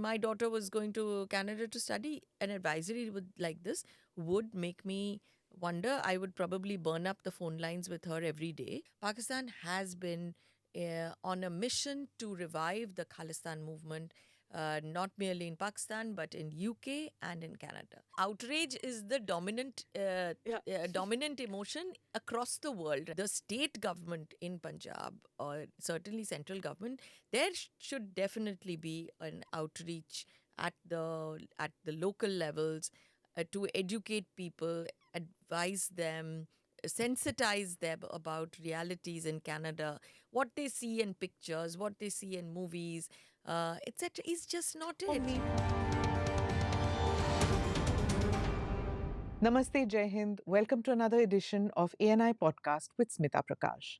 when my daughter was going to Canada to study, an advisory like this would make me wonder. I would probably burn up the phone lines with her every day. Pakistan has been on a mission to revive the Khalistan movement, not merely in Pakistan but in UK and in Canada. Outrage is the dominant emotion across the world. The state government in Punjab, or certainly central government, there should definitely be an outreach at the local levels to educate people, advise them, sensitize them about realities in Canada, what they see in pictures, what they see in movies, etc. is just not it. Namaste, Jai Hind. Welcome to another edition of ANI Podcast with Smita Prakash.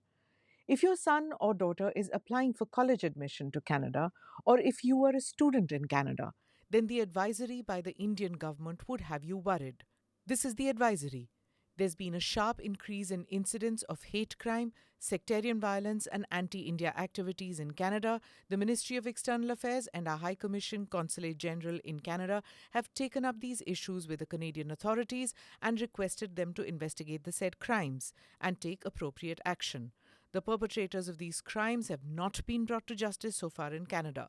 If your son or daughter is applying for college admission to Canada, or if you are a student in Canada, then the advisory by the Indian government would have you worried. This is the advisory. There's been a sharp increase in incidents of hate crime, sectarian violence, and anti India activities in Canada. The Ministry of External Affairs and our High Commission Consulate General in Canada have taken up these issues with the Canadian authorities and requested them to investigate the said crimes and take appropriate action. The perpetrators of these crimes have not been brought to justice so far in Canada.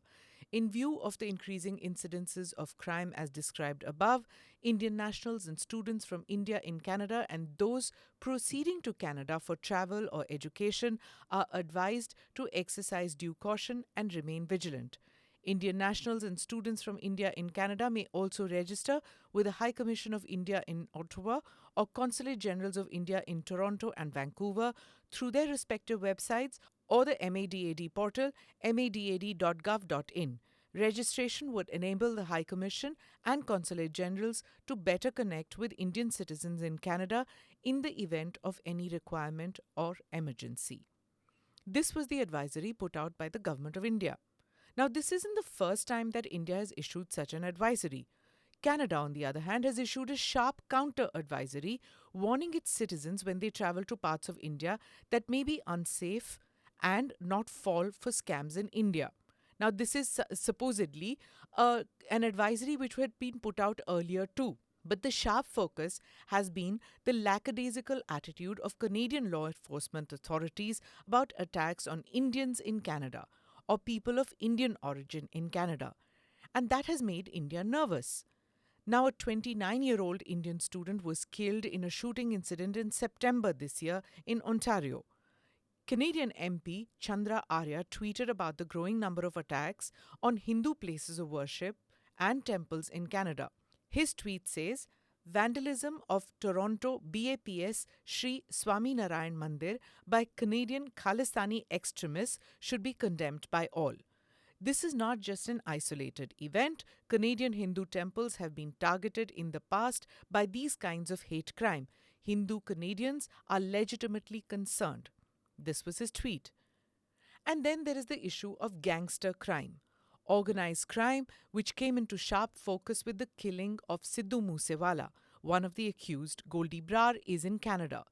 In view of the increasing incidences of crime as described above, Indian nationals and students from India in Canada and those proceeding to Canada for travel or education are advised to exercise due caution and remain vigilant. Indian nationals and students from India in Canada may also register with the High Commission of India in Ottawa or Consulate Generals of India in Toronto and Vancouver through their respective websites or the MADAD portal madad.gov.in. Registration would enable the High Commission and Consulate Generals to better connect with Indian citizens in Canada in the event of any requirement or emergency. This was the advisory put out by the Government of India. Now, this isn't the first time that India has issued such an advisory. Canada, on the other hand, has issued a sharp counter-advisory warning its citizens when they travel to parts of India that may be unsafe and not fall for scams in India. Now, this is supposedly an advisory which had been put out earlier too. But the sharp focus has been the lackadaisical attitude of Canadian law enforcement authorities about attacks on Indians in Canada or people of Indian origin in Canada. And that has made India nervous. Now, a 29-year-old Indian student was killed in a shooting incident in September this year in Ontario. Canadian MP Chandra Arya tweeted about the growing number of attacks on Hindu places of worship and temples in Canada. His tweet says, "Vandalism of Toronto BAPS Sri Swaminarayan Mandir by Canadian Khalistani extremists should be condemned by all." This is not just an isolated event. Canadian Hindu temples have been targeted in the past by these kinds of hate crime. Hindu Canadians are legitimately concerned. This was his tweet. And then there is the issue of gangster crime. Organized crime, which came into sharp focus with the killing of Sidhu Moose Wala, one of the accused, Goldie Brar, is in Canada.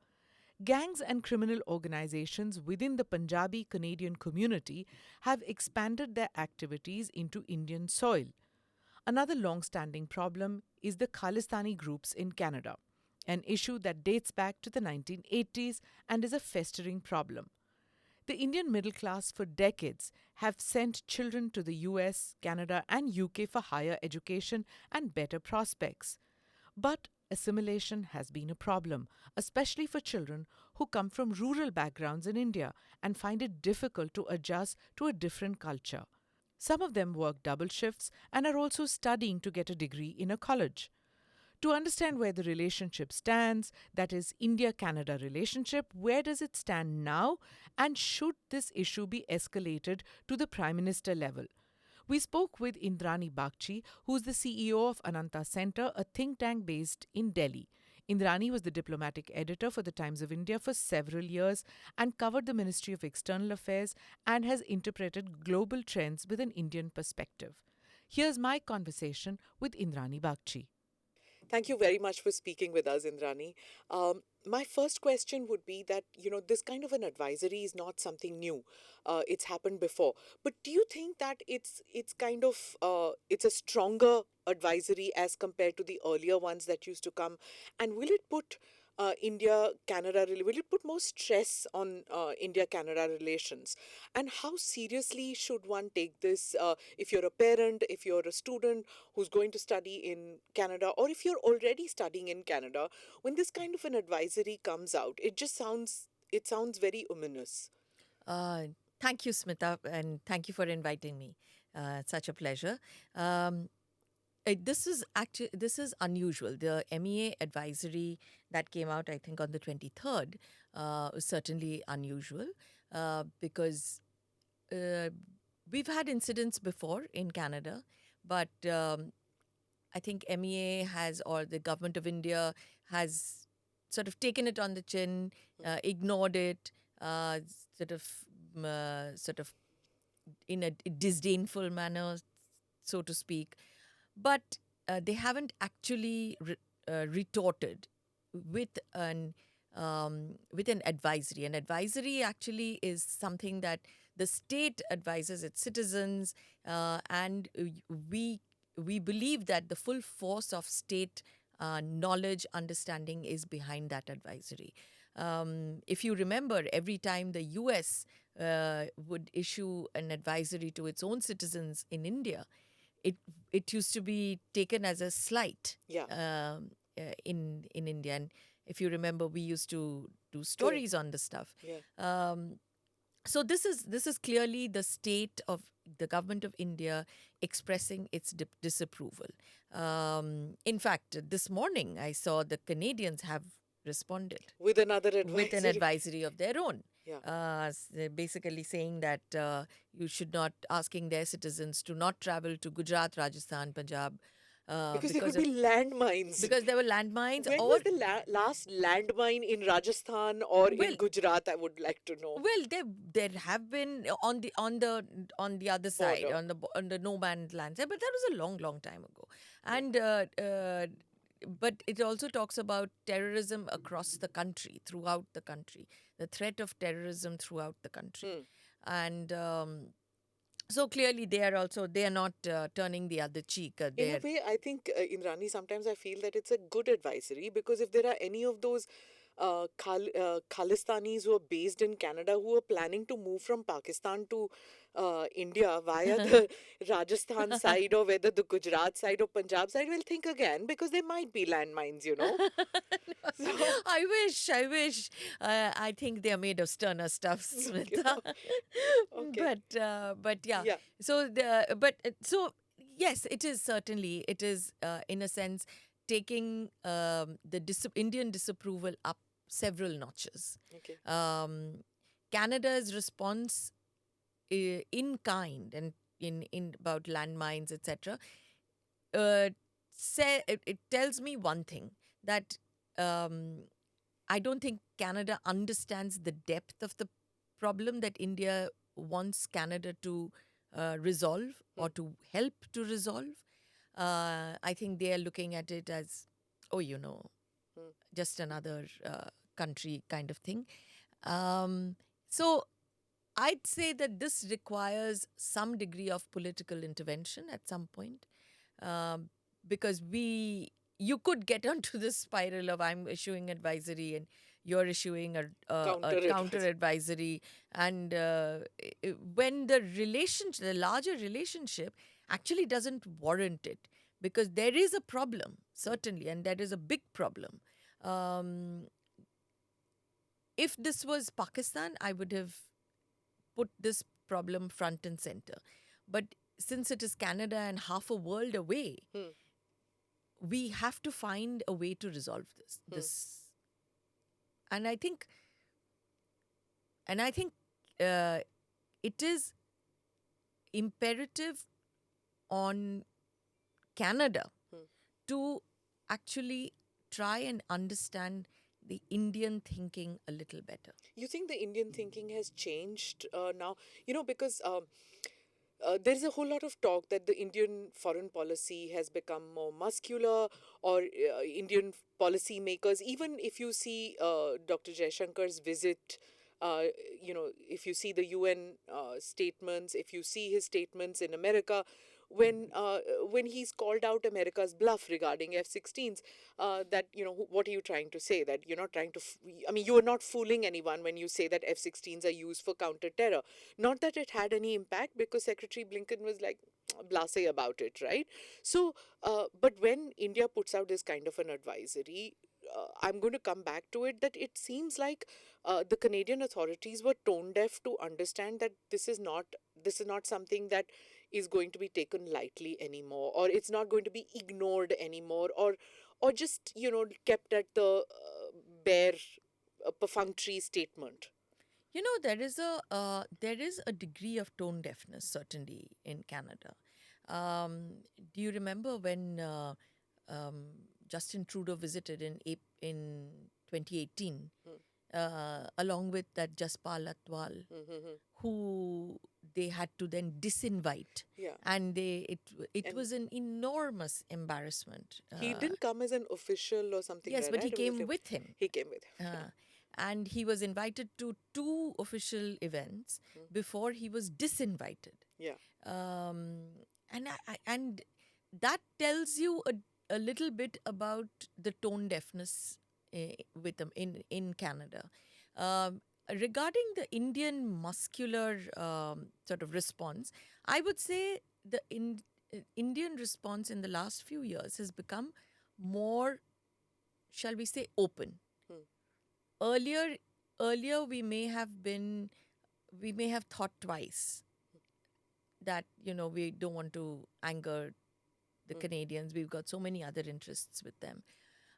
Gangs and criminal organizations within the Punjabi Canadian community have expanded their activities into Indian soil. Another long-standing problem is the Khalistani groups in Canada, an issue that dates back to the 1980s and is a festering problem. The Indian middle class for decades have sent children to the US, Canada, and UK for higher education and better prospects. But assimilation has been a problem, especially for children who come from rural backgrounds in India and find it difficult to adjust to a different culture. Some of them work double shifts and are also studying to get a degree in a college. To understand where the relationship stands, that is India-Canada relationship, where does it stand now, and should this issue be escalated to the Prime Minister level? We spoke with Indrani Bagchi, who is the CEO of Ananta Centre, a think tank based in Delhi. Indrani was the diplomatic editor for the Times of India for several years and covered the Ministry of External Affairs and has interpreted global trends with an Indian perspective. Here's my conversation with Indrani Bagchi. Thank you very much for speaking with us, Indrani. my first question would be that, this kind of an advisory is not something new. It's happened before. But do you think that it's kind of it's a stronger advisory as compared to the earlier ones that used to come? And will it put India Canada, will it put more stress on India Canada relations? And how seriously should one take this, if you're a parent, if you're a student who's going to study in Canada, or if you're already studying in Canada? When this kind of an advisory comes out, it sounds very ominous. Uh, Thank you, Smita, and thank you for inviting me. It's such a pleasure. Um, this is unusual. The MEA advisory that came out, I think, on the 23rd, was certainly unusual because uh, we've had incidents before in Canada, but I think MEA has, or the government of India has sort of taken it on the chin, ignored it, uh, sort of, sort of in a disdainful manner, so to speak. But they haven't actually retorted with an advisory. An advisory actually is something that the state advises its citizens, and we believe that the full force of state knowledge, understanding is behind that advisory. If you remember, every time the US would issue an advisory to its own citizens in India, it it used to be taken as a slight Yeah. in India. And if you remember, we used to do Correct. stories on this stuff. Yeah. So this is clearly the state of the government of India expressing its disapproval. In fact, this morning I saw the Canadians have responded With another with an advisory. advisory of their own. Yeah. They're basically saying that you should not, asking their citizens to not travel to Gujarat, Rajasthan, Punjab, Because there could of be landmines. because there were landmines, When or was the last landmine in Rajasthan or in well, Gujarat? I would like to know. well, there have been on the other side, Border. on the no man's land side, but that was a long time ago. And but it also talks about terrorism across the country, throughout the country, the threat of terrorism throughout the country. And so clearly they are not turning the other cheek. In a way, I think, Indrani, sometimes I feel that it's a good advisory, because if there are any of those Khalistanis who are based in Canada who are planning to move from Pakistan to India via the Rajasthan side, or whether the Gujarat side or Punjab side, will think again, because there might be landmines. So, I wish. I think they are made of sterner stuff, Smita. okay. But yeah. Yeah. So yes, it is in a sense taking the Indian disapproval up several notches. Okay. Canada's response in kind and in about landmines, etc. It tells me one thing, that I don't think Canada understands the depth of the problem that India wants Canada to resolve, or to help to resolve. I think they are looking at it as, oh, just another country kind of thing. So I'd say that this requires some degree of political intervention at some point, because you could get onto this spiral of, I'm issuing advisory and you're issuing a counter advisory, and when the larger relationship actually doesn't warrant it, because there is a problem, certainly, and that is a big problem. If this was Pakistan, I would have put this problem front and center. But since it is Canada and half a world away, we have to find a way to resolve this. And I think it is imperative on Canada to actually try and understand the Indian thinking a little better. You think the Indian thinking has changed now? Because there is a whole lot of talk that the Indian foreign policy has become more muscular, or Indian policy makers, even if you see Dr. Jaishankar's visit, uh, if you see the UN statements, if you see his statements in America, when he's called out America's bluff regarding F-16s, that what are you trying to say? That you're not trying to, I mean, you are not fooling anyone when you say that F-16s are used for counter-terror. Not that it had any impact, because Secretary Blinken was like blasé about it, right? So, but when India puts out this kind of an advisory, I'm going to come back to it, that it seems like the Canadian authorities were tone deaf to understand that this is not something that is going to be taken lightly anymore, or it's not going to be ignored anymore, or just kept at the bare perfunctory statement. There is a degree of tone deafness certainly in Canada. Do you remember when um, Justin Trudeau visited in 2018, along with that Jaspal Atwal, who they had to then disinvite, Yeah. and it And was an enormous embarrassment. he didn't come as an official or something Yes, like but that. he It was came like, with him. he came with him. And he was invited to two official events before he was disinvited. Yeah. And that tells you a little bit about the tone deafness with them in Canada. Regarding the Indian muscular sort of response, I would say the Indian response in the last few years has become more, shall we say, open. Earlier, earlier we may have thought twice that we don't want to anger the Canadians. We've got so many other interests with them.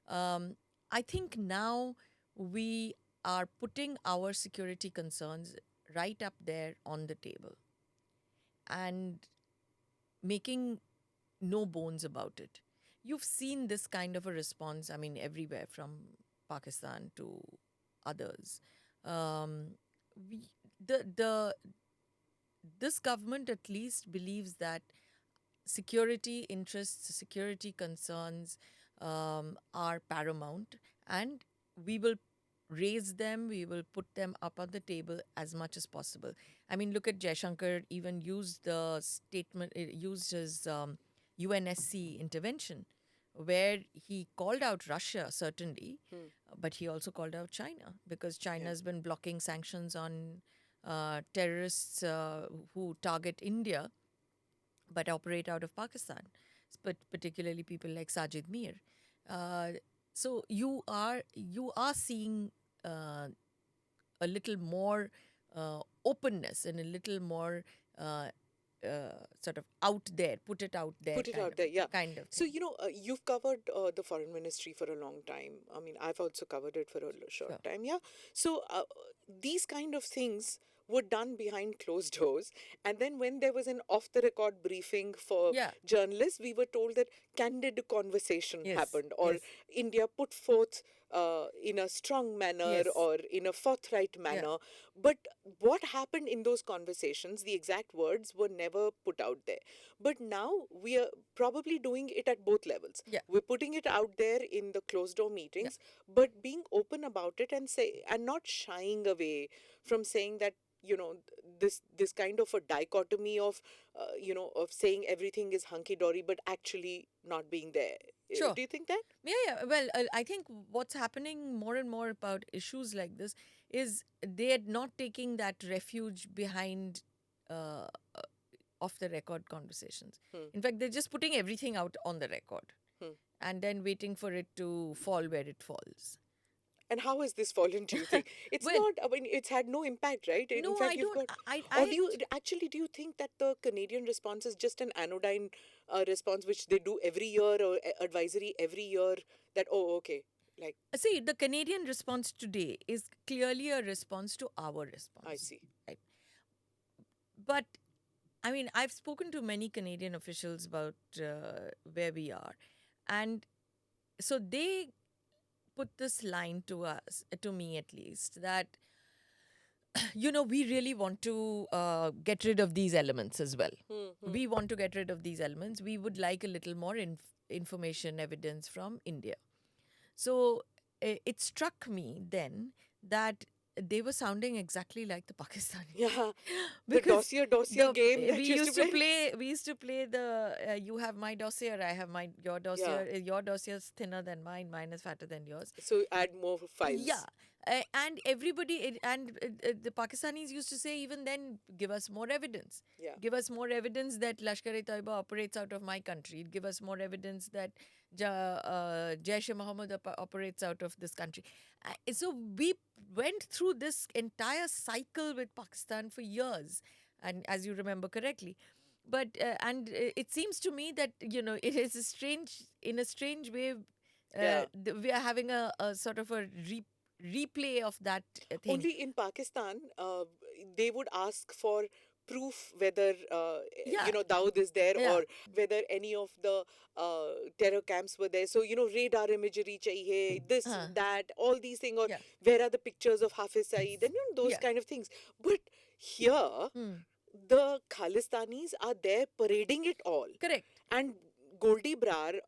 I think now we are putting our security concerns right up there on the table and making no bones about it. You've seen this kind of a response, I mean, everywhere from Pakistan to others. Um, we, the this government at least believes that security interests, security concerns are paramount, and we will raise them, we will put them up on the table as much as possible. I mean, look at Jaishankar even used the statement, used his UNSC intervention, where he called out Russia, certainly, but he also called out China, because China has been blocking sanctions on terrorists who target India but operate out of Pakistan, but particularly people like Sajid Mir. So you are seeing a little more openness and a little more sort of out there, put it out there, Put it out there, yeah. kind of So, thing. you've covered the foreign ministry for a long time. I mean, I've also covered it for a short Sure. time, yeah. So, these kind of things were done behind closed doors. And then when there was an off the record briefing for Yeah. journalists, we were told that candid conversation Yes. happened, or Yes. India put forth in a strong manner, Yes. or in a forthright manner. But what happened in those conversations, the exact words were never put out there. But now we are probably doing it at both levels. Yeah. We're putting it out there in the closed door meetings, but being open about it, and not shying away from saying that, this kind of a dichotomy of of saying everything is hunky dory but actually not being there. Sure. Do you think that? Yeah. Well, I think what's happening more and more about issues like this is they're not taking that refuge behind uh, off the record conversations. In fact, they're just putting everything out on the record and then waiting for it to fall where it falls. And how has this fallen, do you think? It's Well, not, I mean, it's had no impact, right? In no, fact, I you've don't. got, or I do you think that the Canadian response is just an anodyne response, which they do every year, or advisory every year, that, oh, okay, like, see, the Canadian response today is clearly a response to our I response. see. Right? But I mean, I've spoken to many Canadian officials about where we are, and so they put this line to us, to me at least, that we really want to get rid of these elements as well. Hmm. We want to get rid of these elements. We would like a little more information, evidence from India. So it struck me then that they were sounding exactly like the Pakistanis. Yeah. The Because dossier game that we you used to play. we used to play the you have my dossier, I have your dossier. Yeah. Your dossier is thinner than mine is fatter than yours. So add more Yeah. files. And everybody, the Pakistanis used to say, even then, give us more evidence. Yeah. Give us more evidence that Lashkar-e-Taiba operates out of my country. Give us more evidence that Jaish-e-Mohammed operates out of this country. So we went through this entire cycle with Pakistan for years, and as you remember correctly. But it seems to me that it is in a strange way. Yeah. We are having a sort of a replay of that thing. Only in Pakistan, they would ask for proof whether Yeah. Dawood is there, Yeah. or whether any of the terror camps were there. So radar imagery chahiye, this, that, all these things, or Yeah. where are the pictures of Hafiz Saeed, and those Yeah. kind of things. But here, the Khalistanis are there parading it all. Correct. And Goldie Brar,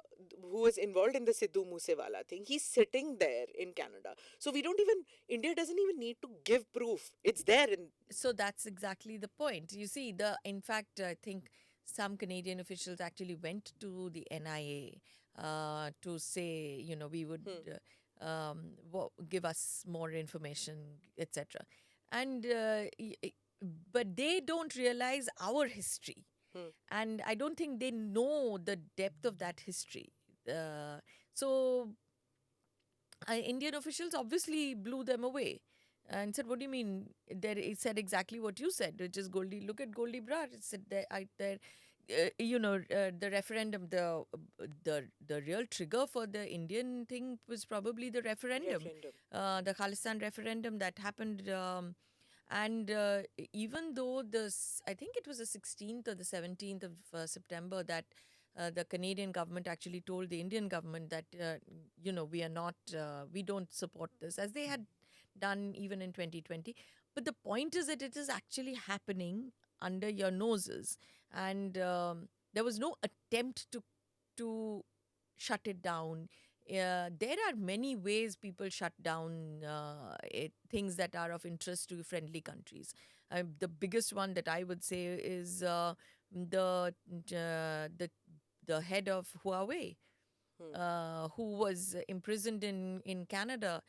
who was involved in the Sidhu Moose Wala thing, he's sitting there in Canada. So India doesn't even need to give proof. It's there. So that's exactly the point. You see, in fact, I think some Canadian officials actually went to the NIA to say, we would give us more information, etc. And but they don't realize our history. And I don't think they know the depth of that history. So Indian officials obviously blew them away and said, "What do you mean?" It said exactly what you said, which is Goldie. Look at Goldie Brar. It said there. The referendum, the real trigger for the Indian thing was probably the referendum. The Khalistan referendum that happened. And even though I think it was the 16th or the 17th of September that the Canadian government actually told the Indian government that, we are not, we don't support this, as they had done even in 2020. But the point is that it is actually happening under your noses. And there was no attempt to shut it down. There are many ways people shut down things that are of interest to friendly countries. The biggest one that I would say is the head of Huawei, who was imprisoned in Canada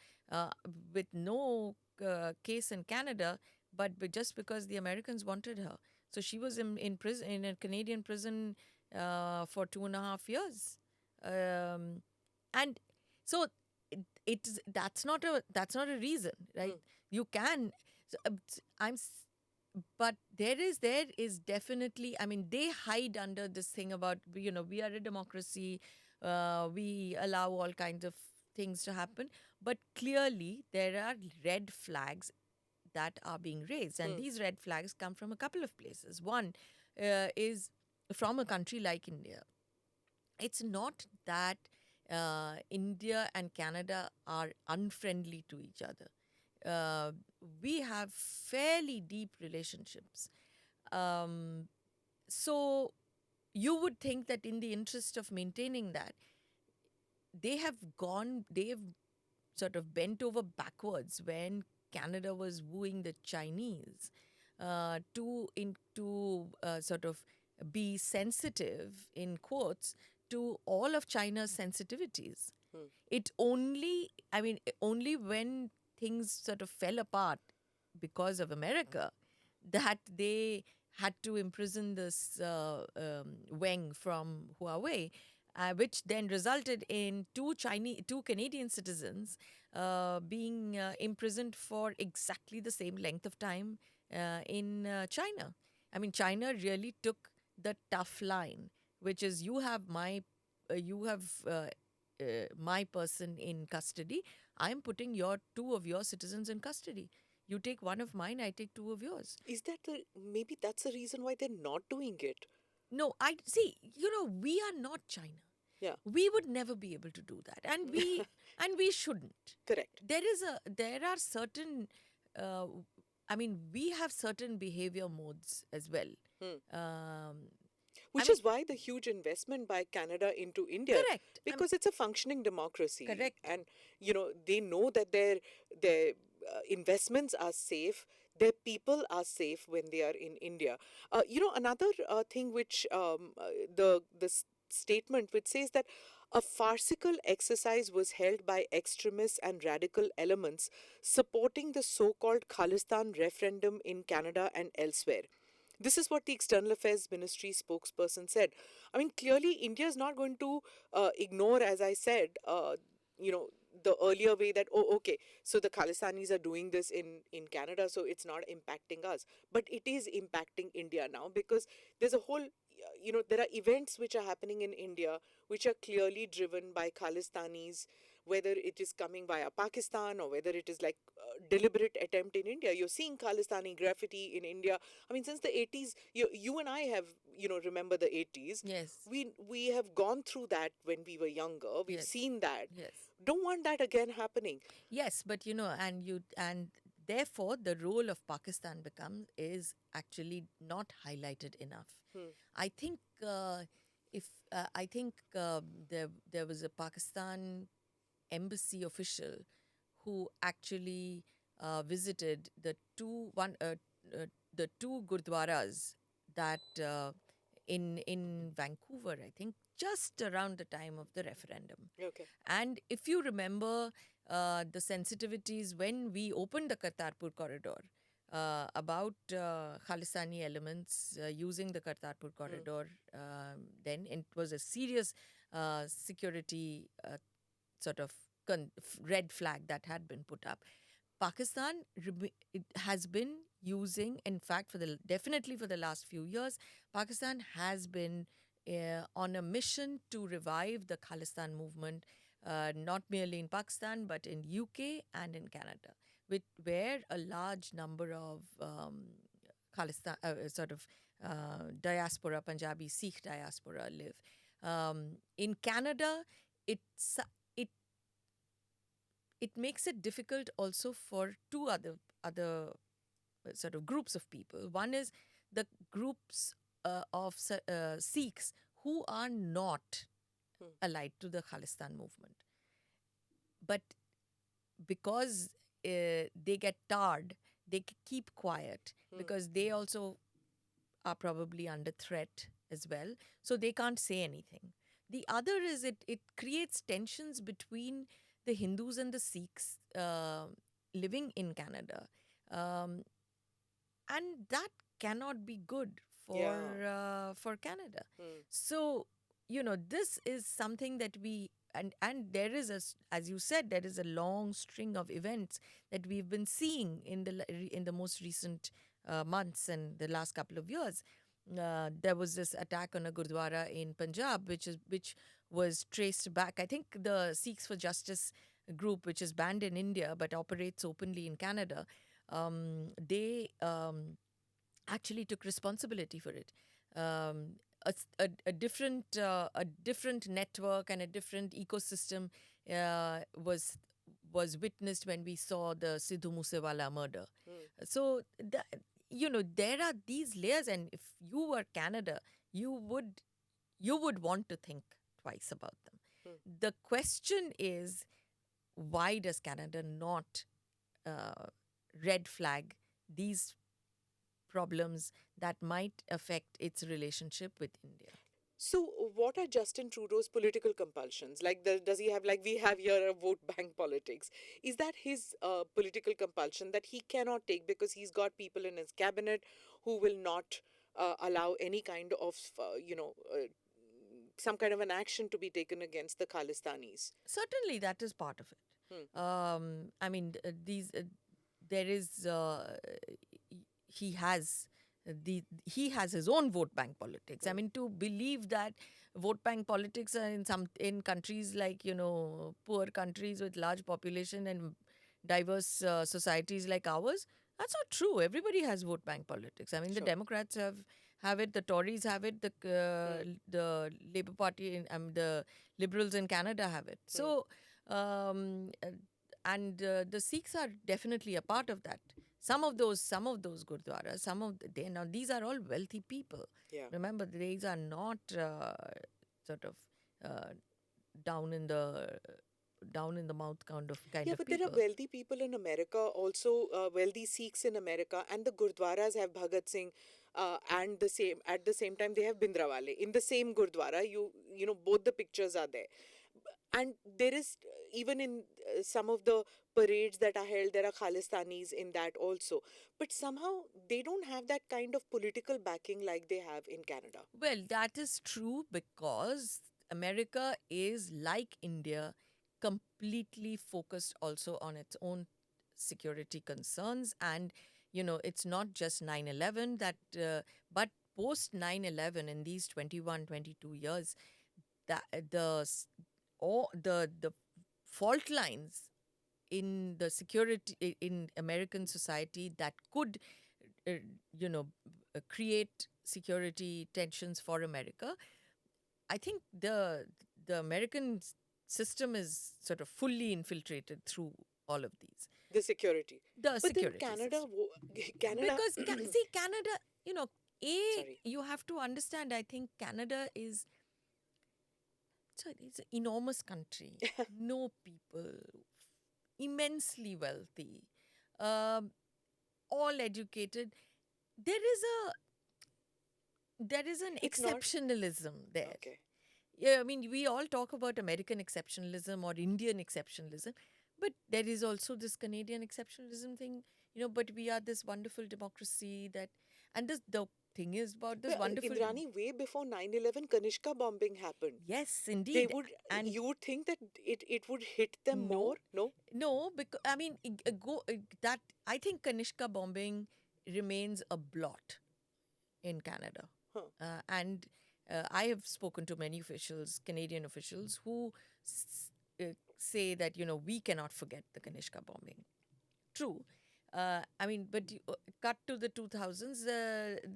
with no case in Canada, but just because the Americans wanted her. So she was in prison, in a Canadian prison for 2.5 years. And so that's not a reason, right? You can. But there is definitely. I mean, they hide under this thing about we are a democracy. We allow all kinds of things to happen, but clearly there are red flags that are being raised, and these red flags come from a couple of places. One is from a country like India. It's not that India and Canada are unfriendly to each other. We have fairly deep relationships. So you would think that in the interest of maintaining that, they have sort of bent over backwards when Canada was wooing the Chinese to sort of be sensitive, in quotes, to all of China's sensitivities. Only when things sort of fell apart because of America that they had to imprison this Wang from Huawei, which then resulted in two Canadian citizens being imprisoned for exactly the same length of time in China. I mean, China really took the tough line, which is you have my person in custody. I'm putting two of your citizens in custody. You take one of mine, I take two of yours. Is that maybe that's the reason why they're not doing it? No, I see. We are not China. Yeah. We would never be able to do that, and we shouldn't. Correct. There are certain I mean, we have certain behavior modes as well. Hmm. I Which mean, is why the huge investment by Canada into India, correct. because it's a functioning democracy, Correct. and they know that their investments are safe. Their people are safe when they are in India. Another thing which the statement which says that a farcical exercise was held by extremists and radical elements supporting the so-called Khalistan referendum in Canada and elsewhere. This is what the External Affairs Ministry spokesperson said. I mean, clearly, India is not going to ignore, as I said, you know, the earlier way that, oh, okay, so the Khalistanis are doing this in Canada, so it's not impacting us. But it is impacting India now because there's a whole, there are events which are happening in India which are clearly driven by Khalistanis, whether it is coming via Pakistan or whether it is like a deliberate attempt in India. You're seeing Khalistani graffiti in India. I mean, since the 80s, you and I have, remember the 80s. Yes. We have gone through that when we were younger. We've Yes. seen that. Yes. Don't want that again happening. Yes, but and therefore the role of Pakistan becomes is actually not highlighted enough. Hmm. I think if I think there was a Pakistan embassy official who actually visited the two gurdwaras that in Vancouver, I think, just around the time of the referendum. Okay. And if you remember the sensitivities when we opened the Kartarpur corridor about Khalistani elements using the Kartarpur corridor, then it was a serious security sort of red flag that had been put up. Pakistan it has been using, in fact, definitely for the last few years, Pakistan has been on a mission to revive the Khalistan movement, not merely in Pakistan but in UK and in Canada, where a large number of Khalistan diaspora, Punjabi Sikh diaspora live. In Canada, it's it it makes it difficult also for two other sort of groups of people. One is the groups of Sikhs who are not allied to the Khalistan movement, but because they get tarred, they keep quiet because they also are probably under threat as well, so they can't say anything. The other is it creates tensions between the Hindus and the Sikhs living in Canada, um, and that cannot be good for Canada. So this is something that and there is as you said, there is a long string of events that we've been seeing in the most recent months and the last couple of years. There was this attack on a gurdwara in Punjab, which was traced back. I think the Sikhs for Justice group, which is banned in India but operates openly in Canada, they actually took responsibility for it. A different network and a different ecosystem was witnessed when we saw the Sidhu Moose Wala murder. So there are these layers, and if you were Canada, you would want to think twice about them. The question is, why does Canada not red flag these problems that might affect its relationship with India? So, what are Justin Trudeau's political compulsions? Like, does he have, like we have here, a vote bank politics? Is that his political compulsion that he cannot take because he's got people in his cabinet who will not allow any kind of, some kind of an action to be taken against the Khalistanis? Certainly, that is part of it. I mean, there is he has he has his own vote bank politics. I mean, to believe that vote bank politics are in countries like poor countries with large population and diverse societies like ours, that's not true. Everybody has vote bank politics. I mean, the Democrats have it, the Tories have it, the Labour Party the Liberals in Canada have it. So and the Sikhs are definitely a part of that some of those gurdwaras, now these are all wealthy people. Yeah. Remember, these are not sort of uh, down in the down in the mouth kind Yeah, of but there are people. wealthy people in America, also wealthy Sikhs in America, and the Gurdwaras have Bhagat Singh, and the same at the same time they have Bindrawale in the same Gurdwara. You know both the pictures are there, and there is even in some of the parades that are held, there are Khalistanis in that also. But somehow they don't have that kind of political backing like they have in Canada. Well, that is true because America is like India, completely focused also on its own security concerns. And, it's not just 9/11 but post 9/11, in these 21, 22 years, that the fault lines in the security in American society that could, uh, you know, create security tensions for America. I think the American system is sort of fully infiltrated through all of these, The security. the But then security Canada, system. Canada, Because see, Canada, a sorry. you have to understand. I think Canada is it's an enormous country, no people, immensely wealthy, um, all educated. There is an It's not. exceptionalism there. Okay. Yeah, I mean, we all talk about American exceptionalism or Indian exceptionalism, but there is also this Canadian exceptionalism thing, but we are this wonderful democracy and the thing is about this Well, wonderful, Indrani, way before 9/11, Kanishka bombing happened. yes, They indeed. would, And you would think that it would hit them no, more. No? no, because, I mean, that, I think Kanishka bombing remains a blot in Canada. Huh. And I have spoken to many officials, Canadian officials, who say that, we cannot forget the Kanishka bombing. True. I mean, but cut to the 2000s,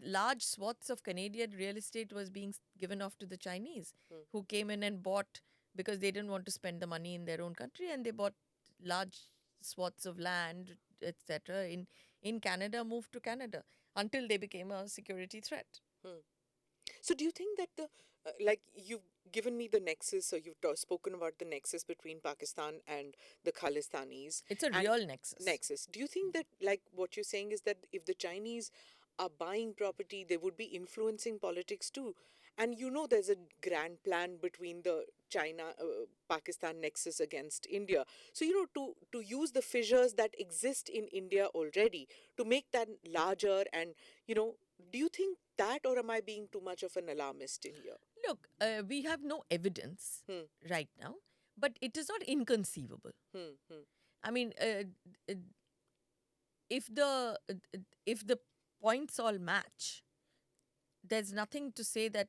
large swaths of Canadian real estate was being given off to the Chinese, Hmm. who came in and bought because they didn't want to spend the money in their own country, and they bought large swaths of land, etc. In Canada, moved to Canada until they became a security threat. Hmm. So, do you think that like you've given me the nexus, or you've spoken about the nexus between Pakistan and the Khalistanis It's a and real nexus. nexus? Do you think that, like, what you're saying is that if the Chinese are buying property, they would be influencing politics too? And there's a grand plan between the China Pakistan nexus against India. So, to use the fissures that exist in India already to make that larger, and you know do you think that, or am I being too much of an alarmist in here? Look, we have no evidence Hmm, right now, but it is not inconceivable. hmm, hmm. I mean, uh, if the if the points all match, there's nothing to say that.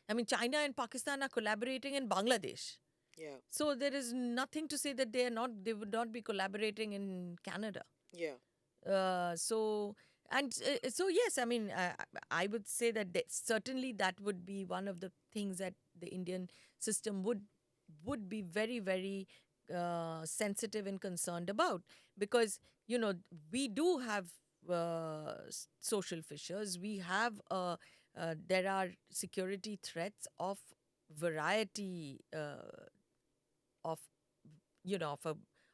I mean, China and Pakistan are collaborating in Bangladesh, Yeah, so there is nothing to say that they would not be collaborating in Canada. yeah. So yes, I mean, I would say that certainly that would be one of the things that the Indian system would be very, very sensitive and concerned about, because we do have social fissures. We have there are security threats of variety, of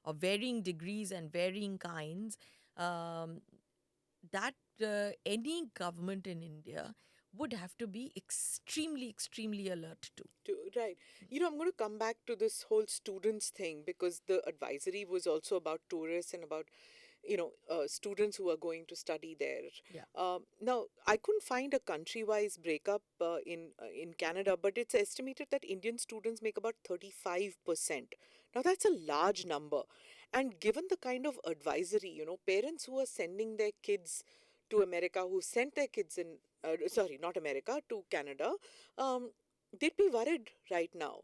of varying degrees and varying kinds, um, that any government in India would have to be extremely, extremely alert to. Right. I'm going to come back to this whole students thing, because the advisory was also about tourists and about students who are going to study there. Yeah. Now, I couldn't find a country-wise breakup in Canada, but it's estimated that Indian students make about 35%. Now, that's a large number, and given the kind of advisory, parents who are sending their kids to America, who sent their kids in, sorry, not America, to Canada, um, they'd be worried right now.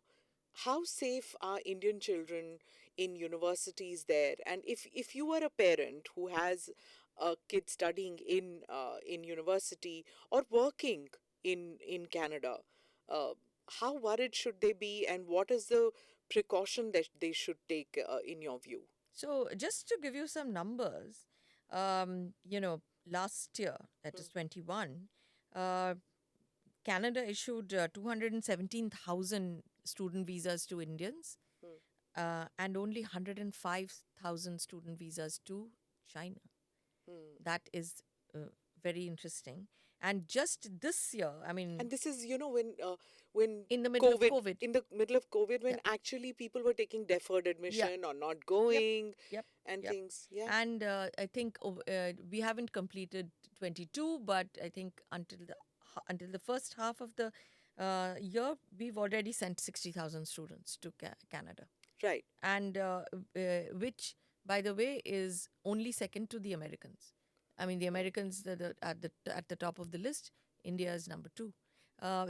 How safe are Indian children in universities there? And if you are a parent who has a kid studying in university or working in Canada, uh, how worried should they be, and what is the precaution that they should take in your view? So, just to give you some numbers, last year, that is 21, uh, Canada issued 217,000 student visas to Indians, and only 105,000 student visas to China. That is very interesting. And just this year, I mean, And this is, when in the middle of COVID, COVID. in the middle of COVID, Yeah. when actually people were taking deferred Yeah. admission or not Yep. going Yep. and Yep. things. Yeah. And I think we haven't completed 22, but I think until the first half of the year, we've already sent 60,000 students to Canada, Right. and which, by the way, is only second to the Americans. I mean, the Americans at the top of the list. India is number two.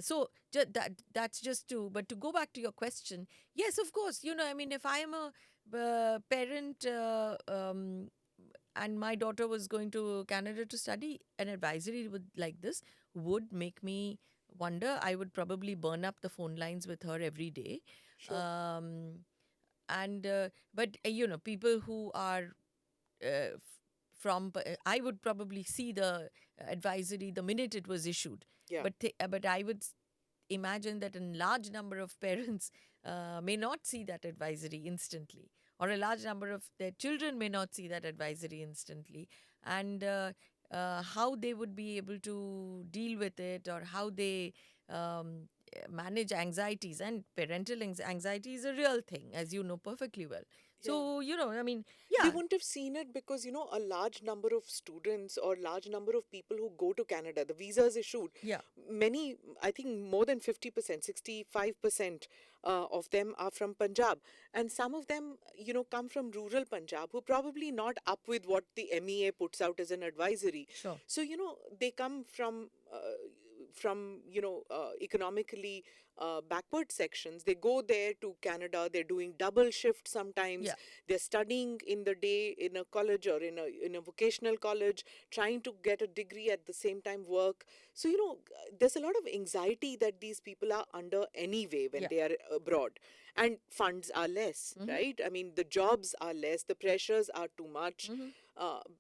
So that's just to. But to go back to your question, yes, of course. I mean, if I am a parent, and my daughter was going to Canada to study, an advisory like this would make me wonder. I would probably burn up the phone lines with her every day. Sure. Um, and but people who are I would probably see the advisory the minute it was issued. Yeah. But I would imagine that a large number of parents may not see that advisory instantly, or a large number of their children may not see that advisory instantly, and how they would be able to deal with it, or how they manage anxieties. And parental anxiety is a real thing, as you know perfectly well. Yeah. So, I mean, They yeah. wouldn't have seen it because, a large number of students or large number of people who go to Canada, the visas issued, Yeah. many, I think more than 50%, 65% of them are from Punjab. And some of them, come from rural Punjab who probably not up with what the MEA puts out as an advisory. Sure. So, they come from economically backward sections. They go there to Canada. They're doing double shift sometimes. Yeah. They're studying in the day in a college or in a vocational college, trying to get a degree at the same time work. So there's a lot of anxiety that these people are under anyway when Yeah. they are abroad, and funds are less, right? I mean, the jobs are less, the pressures are too much.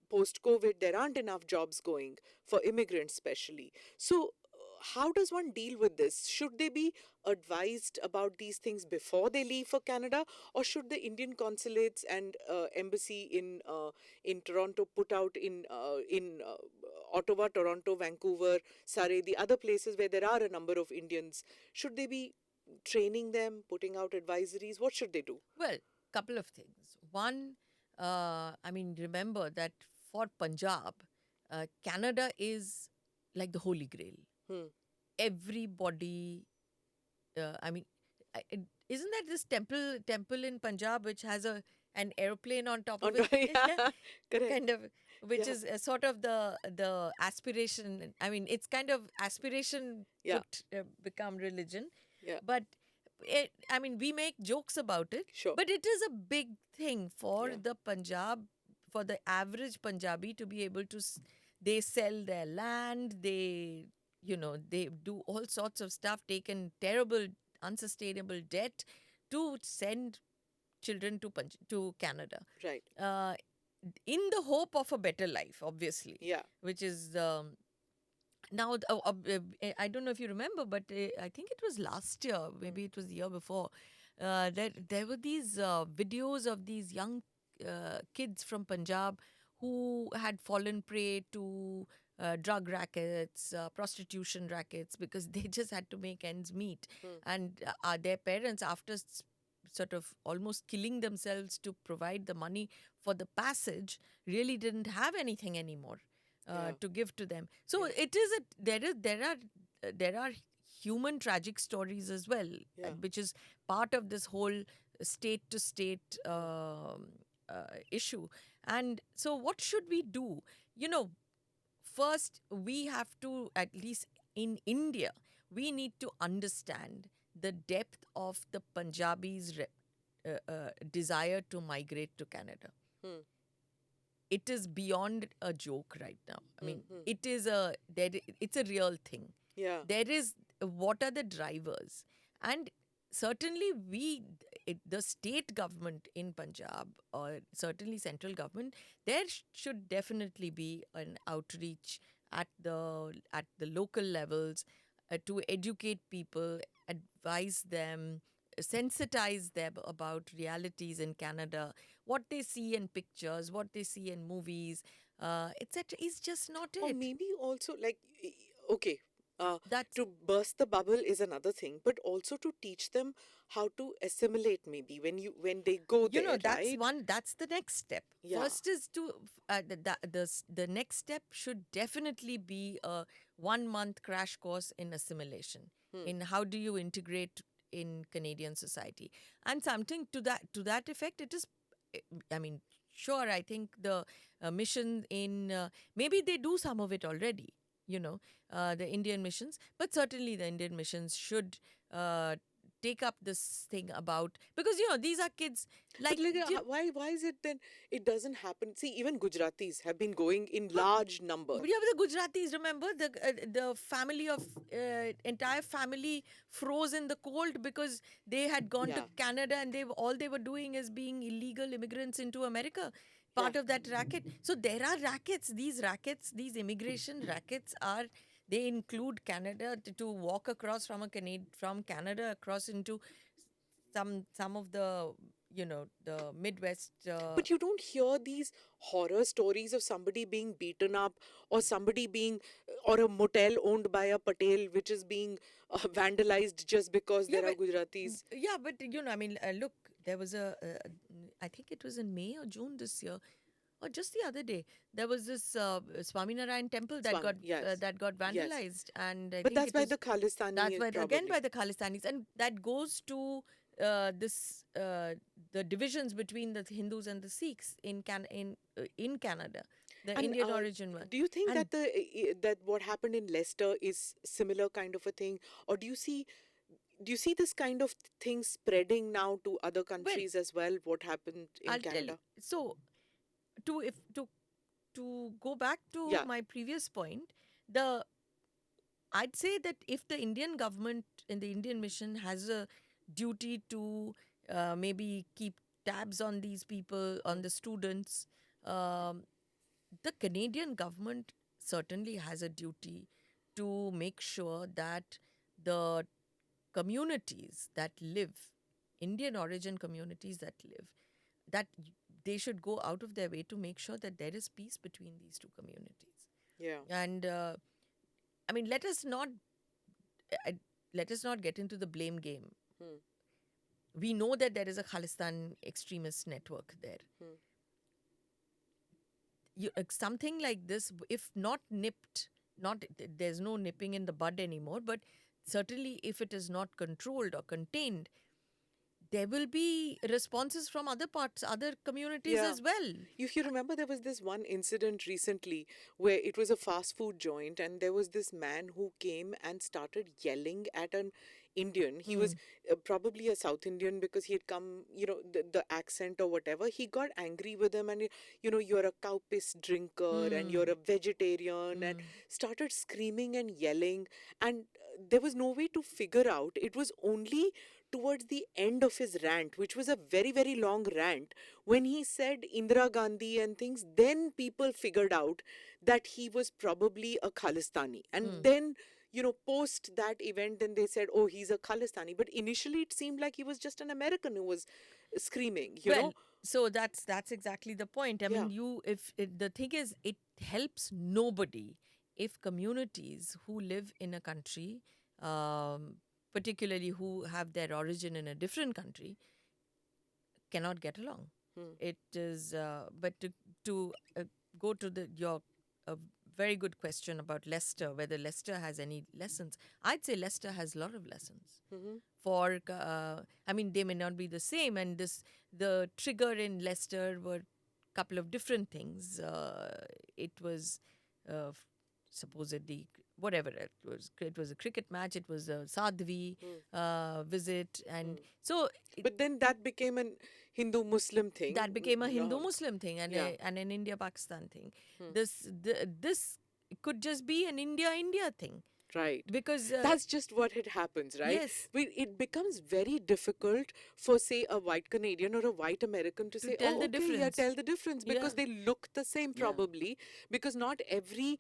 Post COVID, there aren't enough jobs going for immigrants, especially. So, how does one deal with this? Should they be advised about these things before they leave for Canada, or should the Indian consulates and embassy in Toronto put out in Ottawa, Toronto, Vancouver, Surrey, the other places where there are a number of Indians? Should they be training them, putting out advisories? What should they do? Well, couple of things. One, I mean, remember that for Punjab, Canada is like the Holy Grail. Everybody, I mean, isn't that this temple in Punjab which has an airplane on top of it? Yeah, correct. Kind of, which Yeah. is sort of the aspiration. I mean, it's kind of aspiration Yeah. become religion. Yeah. But I mean, we make jokes about it, Sure. but it is a big thing for Yeah. the Punjab, for the average Punjabi to be able to. They sell their land. They do all sorts of stuff. Take in terrible, unsustainable debt to send children to Canada. Right. In the hope of a better life, obviously. Yeah. Which is now, I don't know if you remember, but I think it was last year, maybe it was the year before. There were these videos of these young kids from Punjab who had fallen prey to drug rackets, prostitution rackets, because they just had to make ends meet. And their parents, after sort of almost killing themselves to provide the money for the passage, really didn't have anything anymore to give to them. So it is there are human tragic stories as well, which is part of this whole state to state issue. And so what should we do? First we have to, at least in India, we need to understand the depth of the Punjabis' desire to migrate to Canada. It is beyond a joke right now. I mean, it's a real thing. Yeah. What are the drivers? And certainly the state government in Punjab, or certainly central government, there should definitely be an outreach at the local levels, to educate people, advise them, sensitize them about realities in Canada, what they see in pictures, what they see in movies, etc. is just not Or it. maybe also like, okay, uh, That's to burst the bubble is another thing, but also to teach them how to assimilate, maybe when they go there, that's right? one, that's the next step. Yeah. First is to the next step should definitely be a 1 month crash course in assimilation, Hmm. in how do you integrate in Canadian society, and something to that effect. It is, eh, I mean, sure, I think the mission in maybe they do some of it already, the Indian missions, but certainly the Indian missions should uh, take up this thing about, because these are kids But like like, why is it then it doesn't happen? See, even Gujaratis have been going in but large numbers. yeah, but the Gujaratis, remember the family of entire family froze in the cold because they had gone to Yeah, Canada, and they were doing is being illegal immigrants into America, yeah. part of that racket. So there are rackets, these immigration rackets are, they include Canada, to walk across from Canada across into some of the the Midwest. But you don't hear these horror stories of somebody being beaten up, or somebody being, or a motel owned by a Patel which is being vandalized just because Yeah, there are but Gujaratis. I mean, look, there was I think it was in May or June this year, or just the other day, there was this Swaminarayan temple Yes, that got yes. vandalized, and I But think that's it by was, the that's Khalistani, by again probably. by the Khalistanis, and that goes to this the divisions between the Hindus and the Sikhs in Canada, the And Indian origin one, do you think and that that what happened in Leicester is similar kind of a thing, or do you see this kind of thing spreading now to other well, countries as well? What happened in I'll tell you. Canada? So to if to go back to Yeah, my previous point, the I'd say that if the Indian government and the Indian mission has a duty to maybe keep tabs on these people, on the students, um, the Canadian government certainly has a duty to make sure that the communities that live, Indian origin communities that live, that they should go out of their way to make sure that there is peace between these two communities. yeah. And I mean, uh, let us not get into the blame game. Hmm, We know that there is a Khalistan extremist network there. hmm. Something like this, if not nipped, not there's no nipping in the bud anymore, but certainly if it is not controlled or contained, there will be responses from other parts, other communities Yeah. as well. If you remember, there was this one incident recently where it was a fast food joint, and there was this man who came and started yelling at an Indian. He was probably a South Indian because he had come, the accent or whatever. He got angry with him, and, you're a cow piss drinker and you're Hmm. a vegetarian, and started screaming and yelling. And there was no way to figure out. It was only towards the end of his rant, which was a very, very long rant, when he said Indira Gandhi and things, then people figured out that he was probably a Khalistani. And Hmm. then, post that event, then they said, oh, he's a Khalistani. But initially, it seemed like he was just an American who was screaming, Well, so that's exactly the point. I Yeah, mean, the thing is, it helps nobody if communities who live in a country, um, particularly who have their origin in a different country, cannot get along. hmm, It is, but to go to your very good question about Leicester, whether Leicester has any lessons. I'd say Leicester has a lot of lessons. hmm, For I mean, they may not be the same, and the trigger in Leicester were a couple of different things. It was uh, supposedly whatever it was. It was a cricket match. It was a Sadhvi hmm, visit, and hmm. so But then that became an Hindu Muslim thing. that became a Hindu Muslim thing, and Yeah. and an India Pakistan thing. Hmm. This could just be an India thing. Right. Because That's just what it happens, right? yes, It becomes very difficult for, say, a white Canadian or a white American to to say, tell oh, the okay, yeah, difference. tell the difference, Yeah, because they look the same yeah. probably, because not every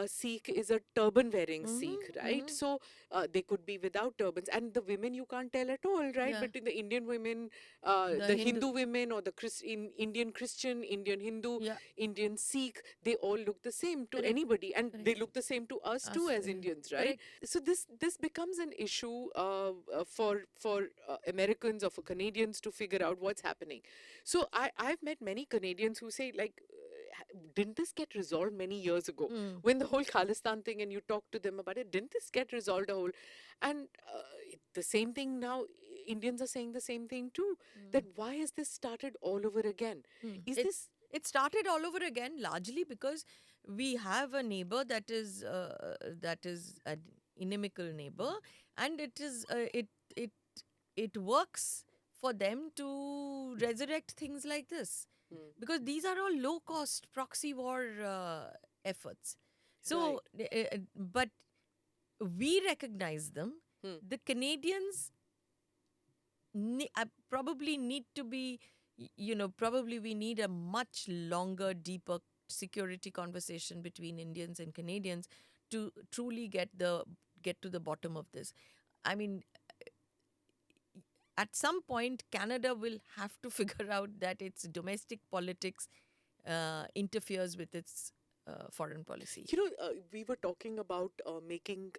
Sikh is a turban wearing Sikh, Mm-hmm, right? mm-hmm. So they could be without turbans. And the women you can't tell at all, right? Yeah, Between the Indian women, the the Hindu. Hindu women, or the Indian Christian, Indian Hindu, Yeah, Indian Sikh, they all look the same to correct, anybody. And they correct. look the same to us too Us, as Indians, right? correct. So this becomes an issue for Americans or for Canadians to figure out what's happening. So I've met many Canadians who say, like, didn't this get resolved many years ago Mm. when the whole Khalistan thing, and you talk to them about it, didn't this get resolved a whole? And the same thing now. Indians are saying the same thing too. That Mm. why has this started all over again? Mm. Is this It started all over again largely because we have a neighbor that is an inimical neighbor, and it it works for them to resurrect things like this, hmm, because these are all low cost proxy war efforts. right? So, but we recognize them. Hmm, The Canadians probably need to be, probably we need a much longer, deeper security conversation between Indians and Canadians to truly get to the bottom of this. I mean, at some point, Canada will have to figure out that its domestic politics interferes with its foreign policy. We were talking about making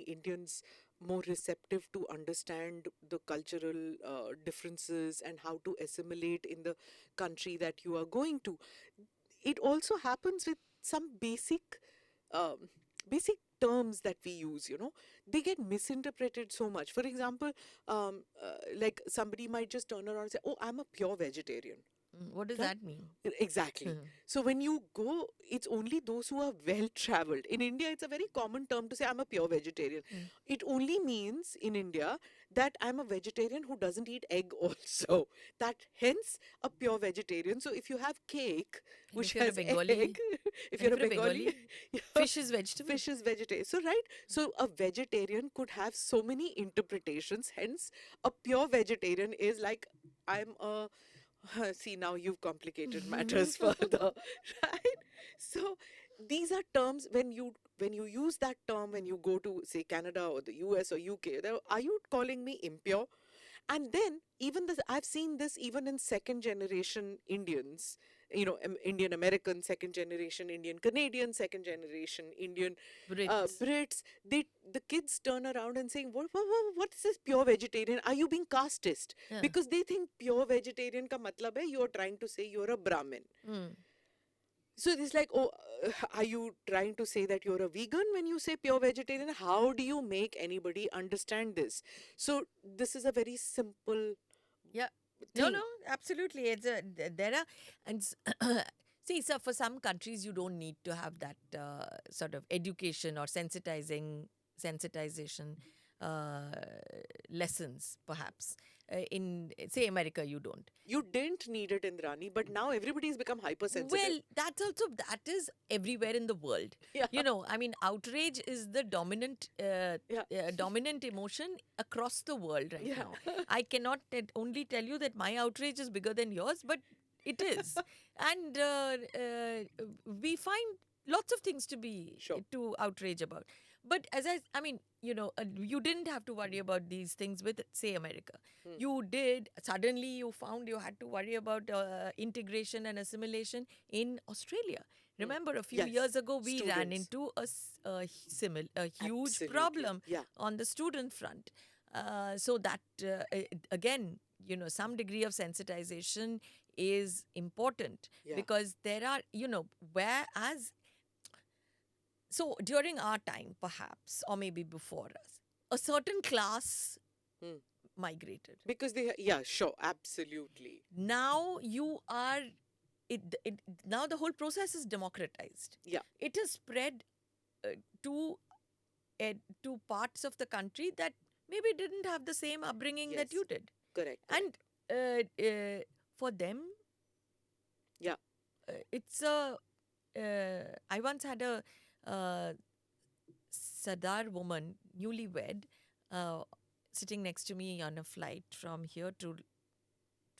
Indians more receptive to understand the cultural differences and how to assimilate in the country that you are going to. It also happens with some um, basic terms that we use. They get misinterpreted so much. For example, like somebody might just turn around and say, oh, I'm a pure vegetarian. What does Right? that mean? Exactly. So when you go, it's only those who are well traveled. In India, it's a very common term to say, I'm a pure vegetarian. Mm. It only means in India that I'm a vegetarian who doesn't eat egg also. That hence a pure vegetarian. So if you have cake And which if you're a has Bengali, egg, if and you're if a you're a Bengali, Bengali, fish is vegetable. fish is vegetarian. So right. So a vegetarian could have so many interpretations. Hence, a pure vegetarian is like, I'm a see, now you've complicated matters further, right? So these are terms, when you use that term, when you go to, say, Canada or the US or UK, are you calling me impure? And then even this, I've seen this even in second generation Indians, Indian American, second generation Indian Canadian, second generation Indian Brits. Brits. The kids turn around and saying, what is this pure vegetarian? Are you being casteist? Yeah. Because they think pure vegetarian ka matlab hai you're trying to say you're a Brahmin. Mm. So it's like, oh, are you trying to say that you're a vegan when you say pure vegetarian? How do you make anybody understand this? So this is a very simple Yeah. No, thing. no, absolutely. There are, and see, so for some countries, you don't need to have that sort of education or sensitization uh, lessons, perhaps. In, say, America, you don't. You didn't need it, Indrani, but now everybody's become hypersensitive. Well, that is everywhere in the world. Yeah, I mean, outrage is the yeah, dominant emotion across the world right yeah. now. I cannot only tell you that my outrage is bigger than yours, but it is, and we find lots of things Sure. to outrage about. But I mean, you didn't have to worry about these things with, say, America. Hmm. You did. Suddenly, you found you had to worry about integration and assimilation in Australia. Remember, a few Yes. years ago, we ran Students. into a huge Absolutely. problem Yeah. on the student front. So that, again, some degree of sensitization is important, Yeah. because there are, whereas, so during our time, perhaps, or maybe before us, a certain class Hmm. migrated. Because yeah, sure, absolutely. Now you are, now the whole process is democratized. Yeah. It is spread uh, to to parts of the country that maybe didn't have the same upbringing that Yes. you did. Correct. And for them, Yeah. it's a. I once had a Sardar woman, newlywed, uh, sitting next to me on a flight from here to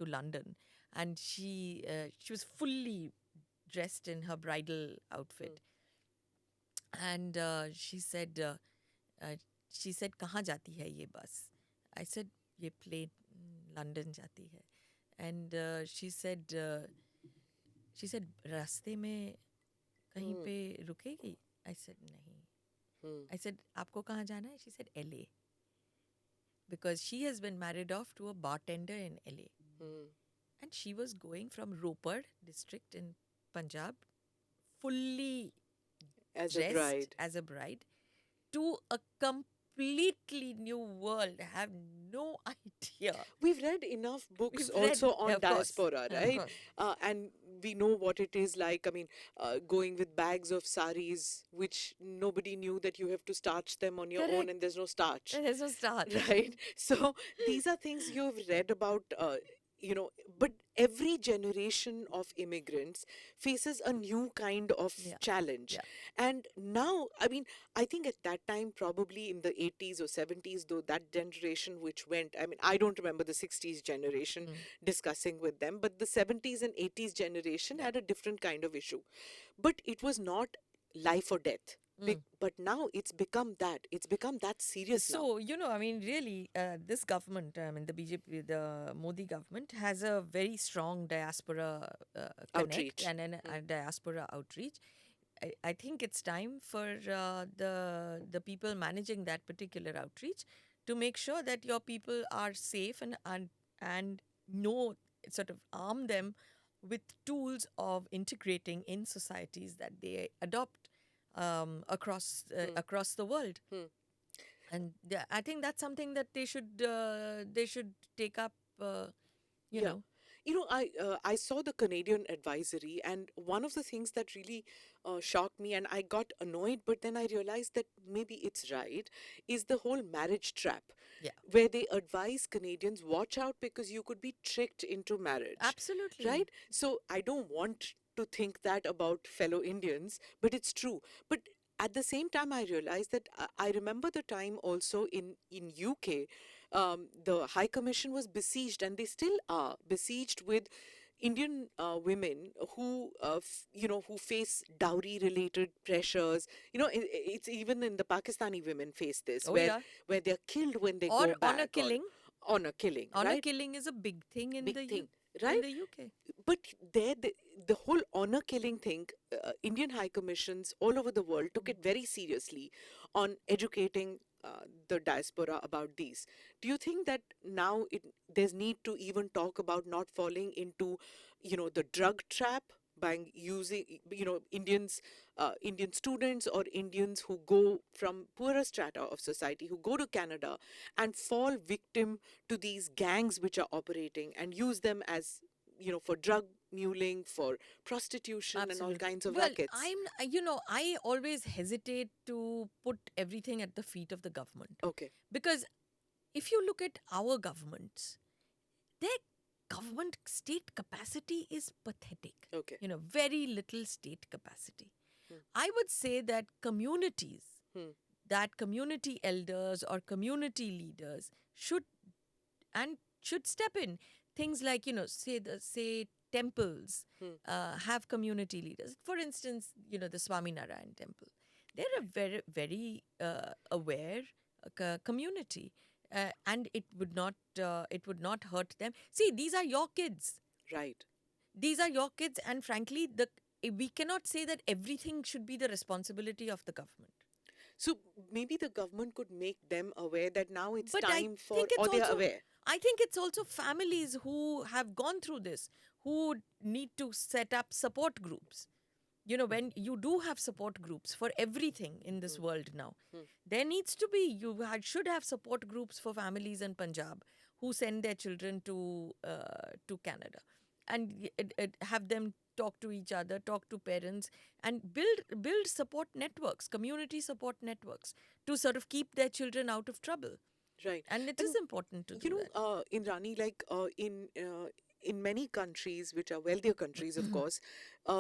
London, and she was fully dressed in her bridal outfit, and uh, she said, "कहाँ जाती है ये bus?" I said, "ये plane London जाती है," and she said, "रास्ते में कहीं पे रुकेगी?" I said, "नहीं." I said, "आपको कहाँ जाना है?" She said, "LA." Because she has been married off to a bartender in LA. And she was going from Ropar district in Punjab, fully As a dressed bride. as a bride, to a completely new world. I have no idea. We've read enough books We've read, also on of course, diaspora, of right? course. And we know what it is like. I mean, going with bags of saris, which nobody knew that you have to starch them on your own Correct. and there's no starch. There's no start. Right? So these are things you've read about, but every generation of immigrants faces a new kind of Yeah. challenge. Yeah. And now, I mean, I think at that time, probably in the 80s or 70s, though, that generation which went, I mean, I don't remember the 60s generation discussing with them, but the 70s and 80s generation had a different kind of issue. But it was not life or death. But now it's become that. It's become that serious now. So, I mean, really, this government, I mean, the BJP, the Modi government, has a very strong diaspora connect Outreach. and a diaspora outreach. I think it's time for the people managing that particular outreach to make sure that your people are safe and know, sort of arm them with tools of integrating in societies that they adopt across the world. And I think that's something that they should take up. You Yeah. know, I saw the Canadian advisory, and one of the things that really shocked me, and I got annoyed, but then I realized that maybe it's right, is the whole marriage trap, Yeah. where they advise Canadians, watch out because you could be tricked into marriage. Absolutely. Right? So I don't want to think that about fellow Indians, but it's true. But at the same time, I realized that I remember the time also in UK, the High Commission was besieged, and they still are besieged with Indian women who, who face dowry-related pressures. It's even in the Pakistani women face this, Oh where yeah. where they're killed when they Or go honor back, killing. or honor killing, Honor right? killing is a big thing in Big the thing, in right? the UK. But there, the whole honor killing thing, Indian high commissions all over the world took it very seriously on educating the diaspora about these. Do you think that now there's need to even talk about not falling into, the drug trap by using, Indian students or Indians who go from poorer strata of society, who go to Canada and fall victim to these gangs which are operating and use them as, for drug muling, for prostitution, and all Absolutely. kinds of Well, rackets? I always hesitate to put everything at the feet of the government. Okay. Because if you look at our governments, their government state capacity is pathetic. Okay. Very little state capacity. I would say that communities, that community elders or community leaders should step in. Things like, say temples have community leaders. For instance, the Swaminarayan temple. They're a very, very aware community. And it would not hurt them. See, these are your kids. Right. These are your kids, and frankly, we cannot say that everything should be the responsibility of the government. So maybe the government could make them aware that now it's But I time for, think it's or they are also, aware. I think it's also families who have gone through this, who need to set up support groups. When you do have support groups for everything in this world now, there needs to be, should have support groups for families in Punjab who send their children to Canada, and have them talk to each other, talk to parents, and build support networks, community support networks, to sort of keep their children out of trouble. Right. And it is important to do that. Indrani, like in many countries, which are wealthier countries, of course,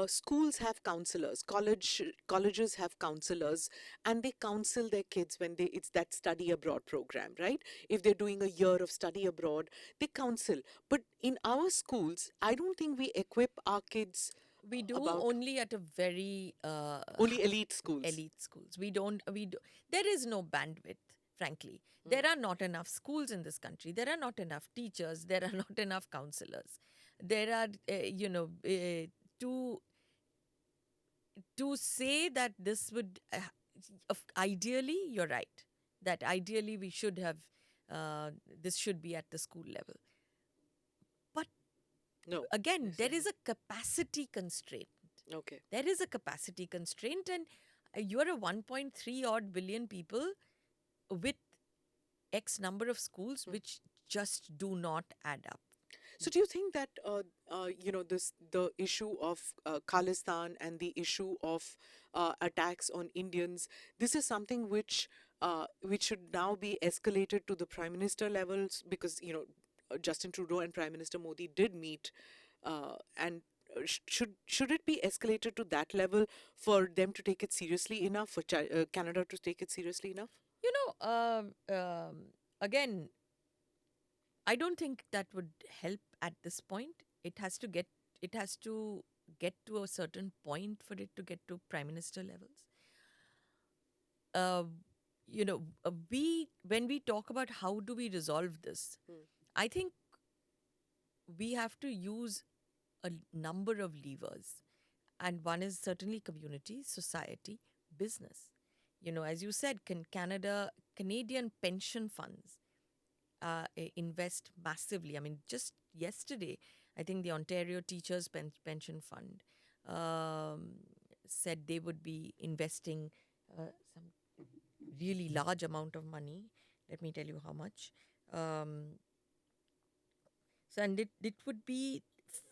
schools have counselors, colleges have counselors, and they counsel their kids when it's that study abroad program, right? If they're doing a year of study abroad, they counsel. But in our schools, I don't think we equip our kids We do about only at a very only elite schools. elite schools. There is no bandwidth, frankly. There are not enough schools in this country. There are not enough teachers. There are not enough counselors. There are, to say that this would, ideally, you're right, that ideally we should have, this should be at the school level. But No. again, Yes, there I is a capacity constraint. Okay. There is a capacity constraint, and you're a 1.3 odd billion people with X number of schools which just do not add up. So do you think that the issue of Khalistan and the issue of attacks on Indians, this is something which should now be escalated to the Prime Minister levels, because Justin Trudeau and Prime Minister Modi did meet, and should it be escalated to that level for them to take it seriously enough, for Canada to take it seriously enough? Again, I don't think that would help at this point. It has to get to a certain point for it to get to Prime Minister levels. When we talk about how do we resolve this, I think we have to use a number of levers, and one is certainly community, society, business. As you said, Canadian pension funds invest massively. I mean, just yesterday, I think the Ontario Teachers Pension Fund said they would be investing some really large amount of money. Let me tell you how much. And it would be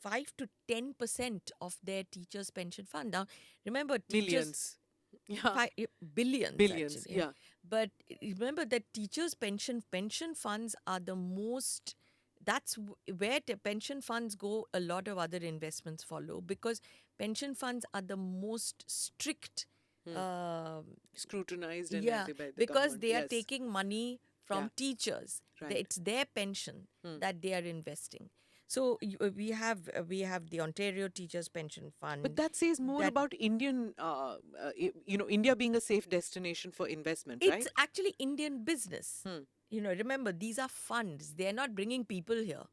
5 to 10% of their teachers' pension fund. Now, remember, teachers. Billions, actually. Yeah. But remember that teachers' pension funds are the most. That's where the pension funds go. A lot of other investments follow, because pension funds are the most strict. Scrutinized and Yeah, by the because government. they are Yes. taking money from Yeah. teachers. Right. It's their pension that they are investing. So we have the Ontario Teachers Pension Fund. But that says more about Indian, India being a safe destination for investment, right? It's actually Indian business. Remember, these are funds. They are not bringing people here.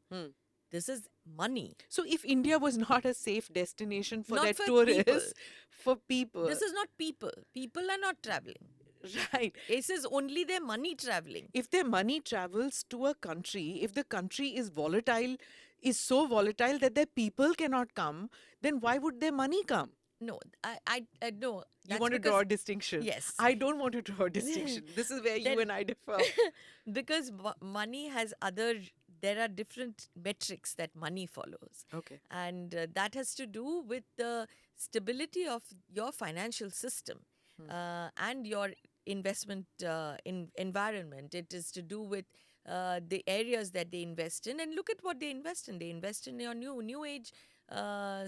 This is money. So if India was not a safe destination for Not that for tourists, people. for people. This is not people. People are not traveling. Right. This is only their money traveling. If their money travels to a country, if the country is so volatile that their people cannot come, then why would their money come? No, I no. You want to draw a distinction? Yes. I don't want to draw a distinction. This is where you and I differ. Because money has there are different metrics that money follows. Okay. And that has to do with the stability of your financial system and your investment environment. It is to do with the areas that they invest in. And look at what they invest in. They invest in your new age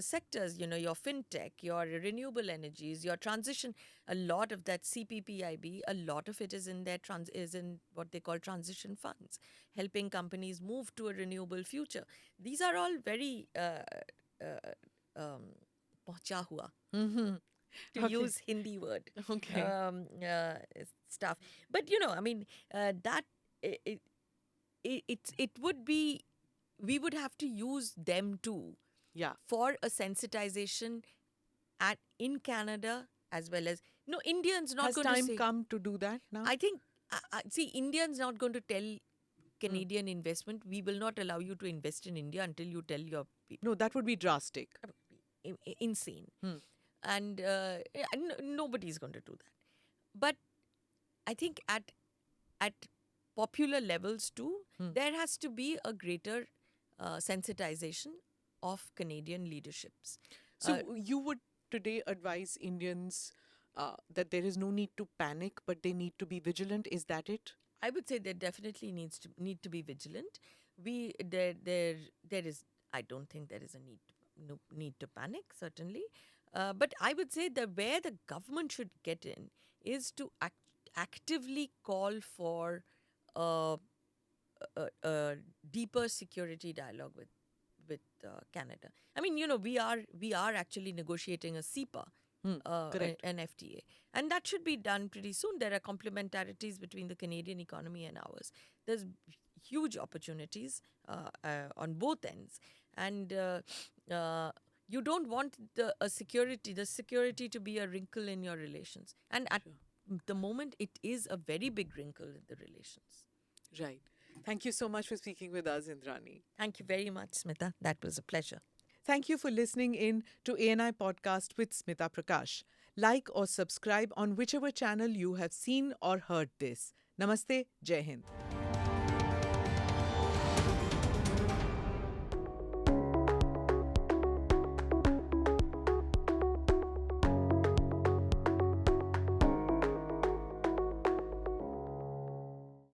sectors, your fintech, your renewable energies, your transition. A lot of that CPPIB, a lot of it is in what they call transition funds, helping companies move to a renewable future. These are all very pahcha hua, to use Hindi word. Okay. Stuff. But that it would be, we would have to use them too. Yeah. For a sensitization in Canada as well as Indians not Has going time to say, come to do that now? I think see, Indians not going to tell Canadian investment, we will not allow you to invest in India until you tell your people. No, that would be drastic. Insane. And nobody's going to do that. But I think at popular levels too, there has to be a greater sensitization of Canadian leaderships. So you would today advise Indians that there is no need to panic, but they need to be vigilant. Is that it? I would say there definitely need to be vigilant. There is, I don't think there is a need to panic, certainly. But I would say that where the government should get in is to actively call for a, a deeper security dialogue with Canada. I mean, we are actually negotiating a CEPA, Correct. an FTA, and that should be done pretty soon. There are complementarities between the Canadian economy and ours. There's huge opportunities on both ends, and you don't want the security to be a wrinkle in your relations. And at the moment, it is a very big wrinkle in the relations. Right. Thank you so much for speaking with us, Indrani. Thank you very much, Smita. That was a pleasure. Thank you for listening in to ANI Podcast with Smita Prakash. Like or subscribe on whichever channel you have seen or heard this. Namaste, Jai Hind.